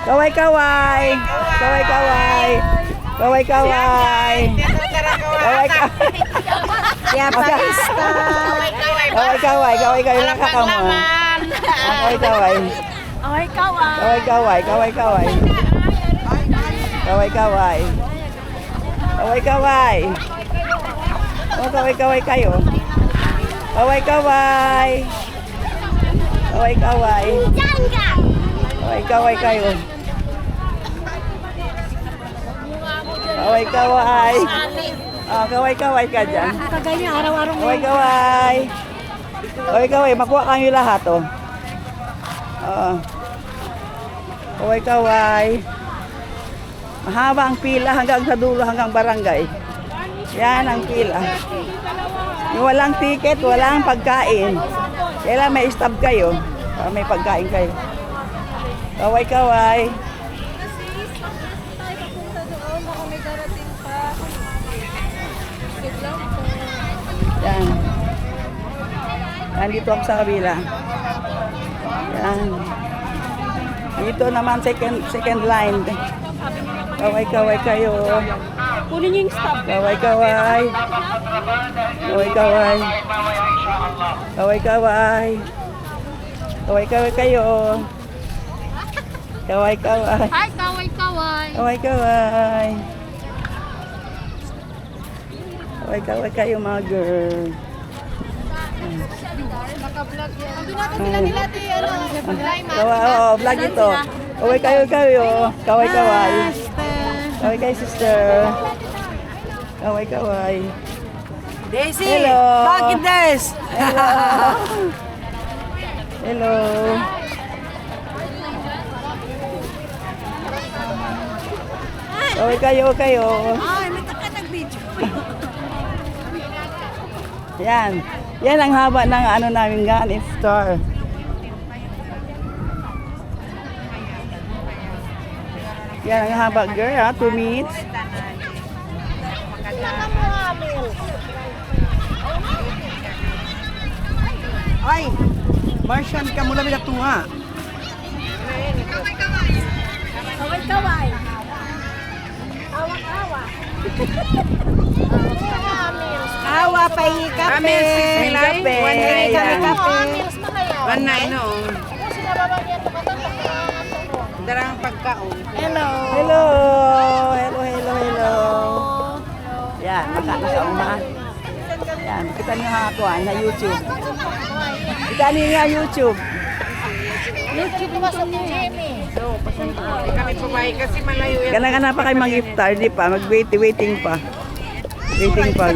Kaway, kaway. Kaway, kaway. Kaway, kaway. Kaway, kaway. Ya, Pakista. Kaway, kaway. Kaway, kaway. Nakakamo. Kaway, kaway. Kaway, kaway. Kaway, kaway. Kaway, kaway. Kaway, kaway. Kaway, kaway. Oh, kaway, kaway kayo. Kaway, kaway. Kaway, kaway. Kaway, kaway kayo. Kaway, kaway. Oh, kaway, kaway ka dyan. Kagaya araw-araw Kaway, kaway. Kaway, kaway. Makuha kayo lahat, oh. Oo. Kaway, kaway. Mahaba ang pila hanggang sa dulo, hanggang barangay. Yan ang pila. Yung walang ticket, walang pagkain. Kailan may stop kayo, para may pagkain kayo. Kaway, kaway. Yan. Yan, dito ako sa kabila. Yan. Dito naman second line. Kaway, kaway kayo. Kunin niyo yung stop. Kaway, kaway. Kaway, kaway. Kaway, kaway. Kaway, kaway kayo. Kaway, kaway. Hi, kaway, kaway. Kaway, kaway. Kaway, kaway kayo mga girl. Naka-vlog yan. Ando natin sila nila Kaway, oo, vlog ito. Kaway, kayo, kayo. Kaway, kaway. Kaway, kayo, sister. Kaway, kaway. Daisy! Hello. Bakit Des? Hello. Hello. Kaway, kayo, kayo. Ay, may taka nag-video. Yan. Yan ang haba ng ano namin nga, iftar. Yan ang haba, girl, ha? 2 minutes. Ay, Martian ka mula bila tuha. Kaway, kaway. Awa-awa. Awa, pahingi kape. Kami, 6 milay. Kape. One night kami Yan. kape. Mahaya. One night, no. Darang pagkaon. Hello. Hello. Hello, hello, hello. Yan, nakaumahan. Yan, kita niyo ha ako na YouTube. Kita niyo nga YouTube. YouTube mo sa Jimmy. Kami pumahay kasi malayo yan. Kana pa kayo mag-iftar, di pa? Mag-waiting pa. Waiting pa.